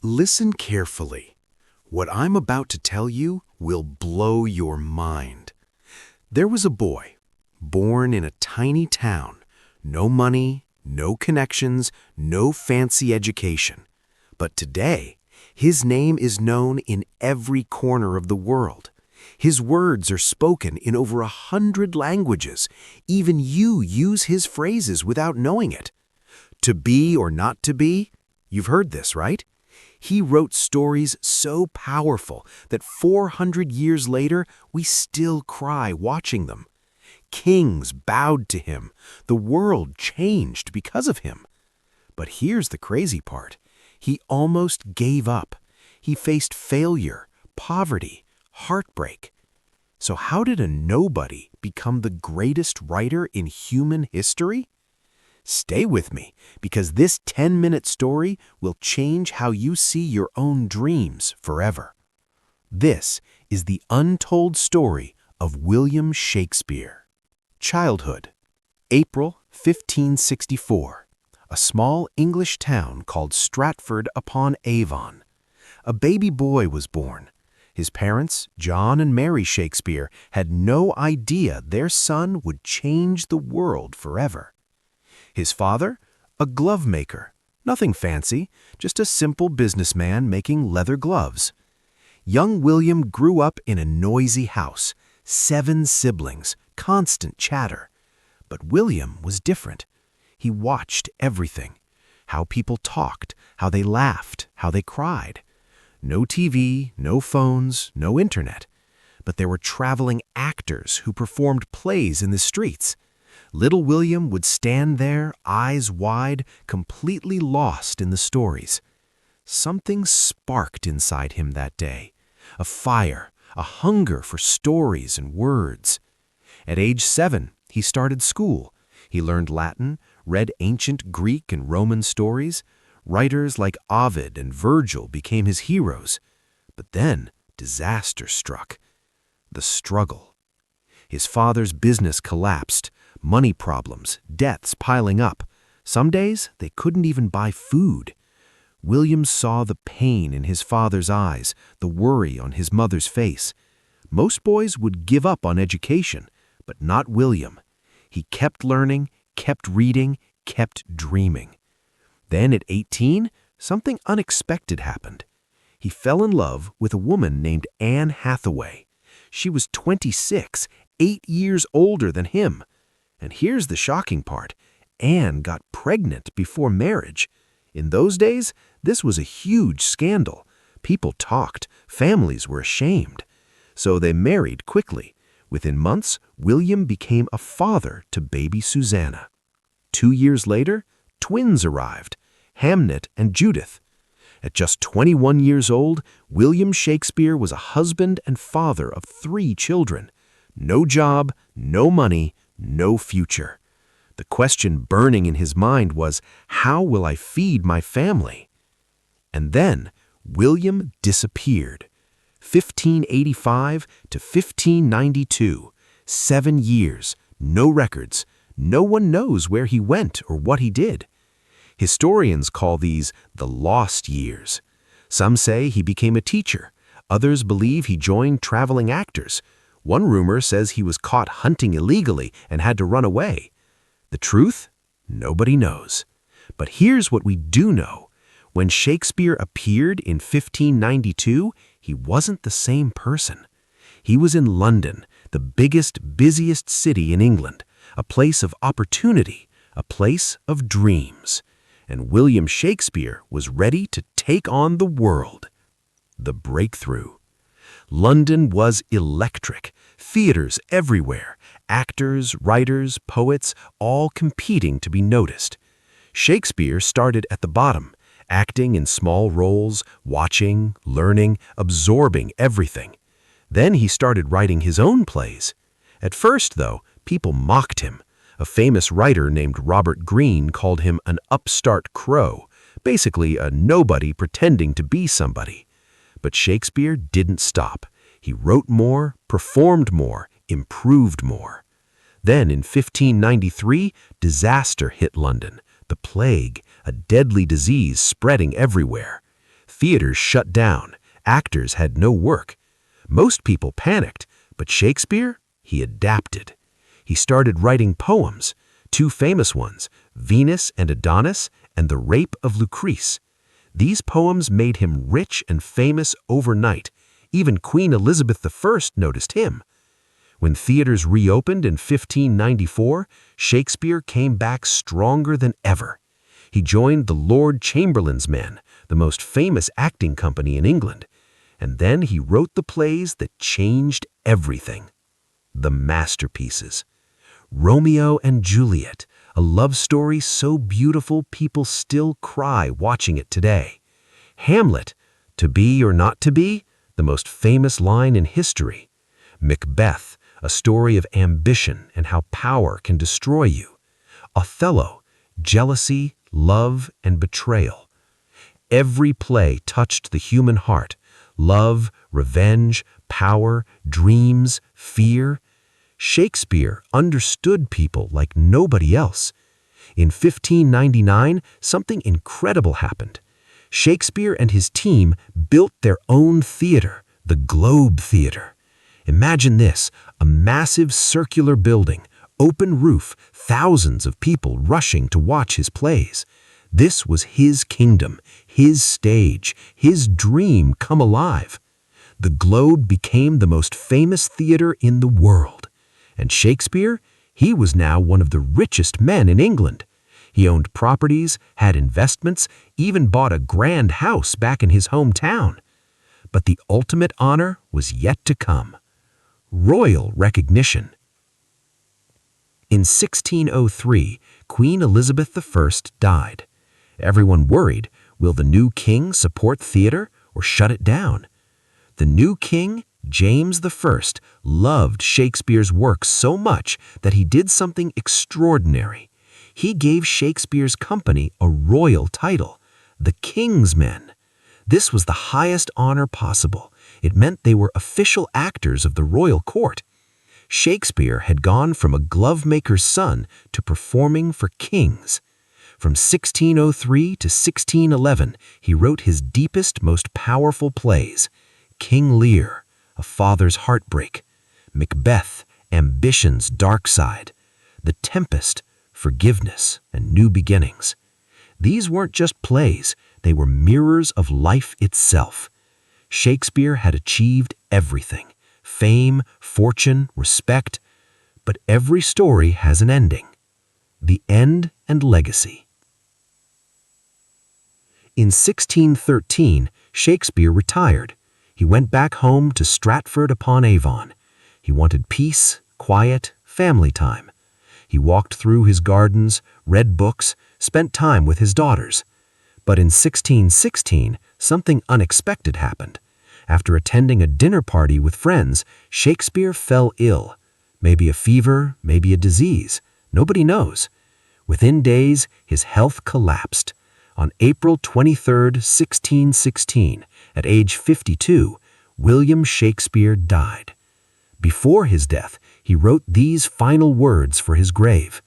Listen carefully. What I'm about to tell you will blow your mind. There was a boy, born in a tiny town. No money, no connections, no fancy education. But today, his name is known in every corner of the world. His words are spoken in over 100 languages. Even you use his phrases without knowing it. To be or not to be? You've heard this, right? He wrote stories so powerful that 400 years later, we still cry watching them. Kings bowed to him. The world changed because of him. But here's the crazy part. He almost gave up. He faced failure, poverty, heartbreak. So how did a nobody become the greatest writer in human history? Stay with me, because this 10-minute story will change how you see your own dreams forever. This is the untold story of William Shakespeare. Childhood. April 1564. A small English town called Stratford-upon-Avon. A baby boy was born. His parents, John and Mary Shakespeare, had no idea their son would change the world forever. His father, a glove maker. Nothing fancy, just a simple businessman making leather gloves. Young William grew up in a noisy house, 7 siblings, constant chatter. But William was different. He watched everything. How people talked, how they laughed, how they cried. No TV, no phones, no internet. But there were traveling actors who performed plays in the streets. Little William would stand there, eyes wide, completely lost in the stories. Something sparked inside him that day. A fire, a hunger for stories and words. At age 7, he started school. He learned Latin, read ancient Greek and Roman stories. Writers like Ovid and Virgil became his heroes. But then disaster struck. The struggle. His father's business collapsed. Money problems, debts piling up. Some days they couldn't even buy food. William saw the pain in his father's eyes, the worry on his mother's face. Most boys would give up on education, but not William. He kept learning, kept reading, kept dreaming. Then at 18, something unexpected happened. He fell in love with a woman named Anne Hathaway. She was 26, 8 years older than him. And here's the shocking part. Anne got pregnant before marriage. In those days, this was a huge scandal. People talked. Families were ashamed. So they married quickly. Within months, William became a father to baby Susanna. 2 years later, twins arrived, Hamnet and Judith. At just 21 years old, William Shakespeare was a husband and father of 3 children. No job, no money, no future. The question burning in his mind was, how will I feed my family? And then William disappeared. 1585 to 1592, 7 years, no records. No one knows where he went or what he did. Historians call these the lost years. Some say he became a teacher. Others believe he joined traveling actors. One rumor says he was caught hunting illegally and had to run away. The truth? Nobody knows. But here's what we do know. When Shakespeare appeared in 1592, he wasn't the same person. He was in London, the biggest, busiest city in England, a place of opportunity, a place of dreams. And William Shakespeare was ready to take on the world. The breakthrough. London was electric. Theaters everywhere. Actors, writers, poets, all competing to be noticed. Shakespeare started at the bottom, acting in small roles, watching, learning, absorbing everything. Then he started writing his own plays. At first, though, people mocked him. A famous writer named Robert Greene called him an upstart crow, basically a nobody pretending to be somebody. But Shakespeare didn't stop. He wrote more, performed more, improved more. Then in 1593, disaster hit London. The plague, a deadly disease spreading everywhere. Theaters shut down. Actors had no work. Most people panicked, but Shakespeare, he adapted. He started writing poems, two famous ones, Venus and Adonis and The Rape of Lucrece. These poems made him rich and famous overnight. Even Queen Elizabeth I noticed him. When theaters reopened in 1594, Shakespeare came back stronger than ever. He joined the Lord Chamberlain's Men, the most famous acting company in England, and then he wrote the plays that changed everything. The masterpieces. Romeo and Juliet, a love story so beautiful people still cry watching it today. Hamlet, to be or not to be, the most famous line in history. Macbeth, a story of ambition and how power can destroy you. Othello, jealousy, love, and betrayal. Every play touched the human heart. Love, revenge, power, dreams, fear. Shakespeare understood people like nobody else. In 1599, something incredible happened. Shakespeare and his team built their own theater, the Globe Theater. Imagine this, a massive circular building, open roof, thousands of people rushing to watch his plays. This was his kingdom, his stage, his dream come alive. The Globe became the most famous theater in the world. And Shakespeare, he was now one of the richest men in England. He owned properties, had investments, even bought a grand house back in his hometown. But the ultimate honor was yet to come. Royal recognition. In 1603, Queen Elizabeth I died. Everyone worried, will the new king support theater or shut it down? The new king, James I, loved Shakespeare's work so much that he did something extraordinary. He gave Shakespeare's company a royal title, the King's Men. This was the highest honor possible. It meant they were official actors of the royal court. Shakespeare had gone from a glovemaker's son to performing for kings. From 1603 to 1611, he wrote his deepest, most powerful plays. King Lear, A Father's Heartbreak. Macbeth, Ambition's Dark Side. The Tempest, Forgiveness and New Beginnings. These weren't just plays, they were mirrors of life itself. Shakespeare had achieved everything: fame, fortune, respect. But every story has an ending. The end and legacy. In 1613, Shakespeare retired. He went back home to Stratford-upon-Avon. He wanted peace, quiet, family time. He walked through his gardens, read books, spent time with his daughters. But in 1616, something unexpected happened. After attending a dinner party with friends, Shakespeare fell ill. Maybe a fever, maybe a disease. Nobody knows. Within days, his health collapsed. On April 23, 1616, at age 52, William Shakespeare died. Before his death, he wrote these final words for his grave.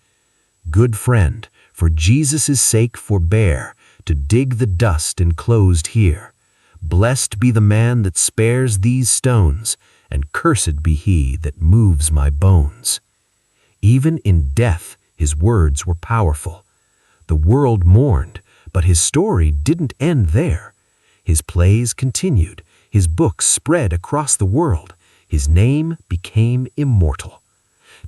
"Good friend, for Jesus' sake forbear to dig the dust enclosed here. Blessed be the man that spares these stones, and cursed be he that moves my bones." Even in death, his words were powerful. The world mourned, but his story didn't end there. His plays continued, his books spread across the world, his name became immortal.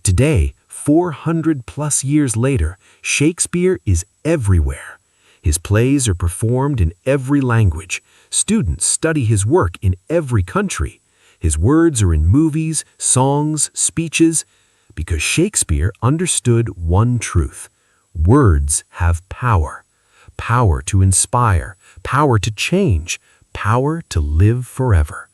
Today, 400+ years later, Shakespeare is everywhere. His plays are performed in every language. Students study his work in every country. His words are in movies, songs, speeches, because Shakespeare understood one truth: words have power. Power to inspire, power to change, power to live forever.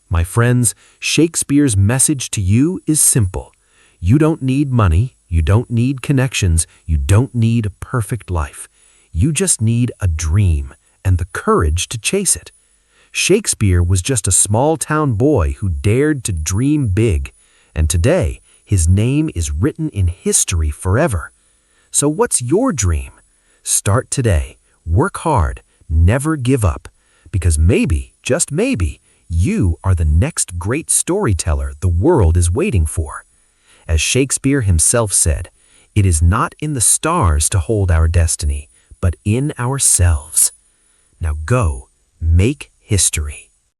My friends, Shakespeare's message to you is simple. You don't need money, you don't need connections, you don't need a perfect life. You just need a dream and the courage to chase it. Shakespeare was just a small-town boy who dared to dream big, and today his name is written in history forever. So what's your dream? Start today. Work hard. Never give up, because maybe, just maybe, you are the next great storyteller the world is waiting for. As Shakespeare himself said, "It is not in the stars to hold our destiny, but in ourselves." Now go, make history.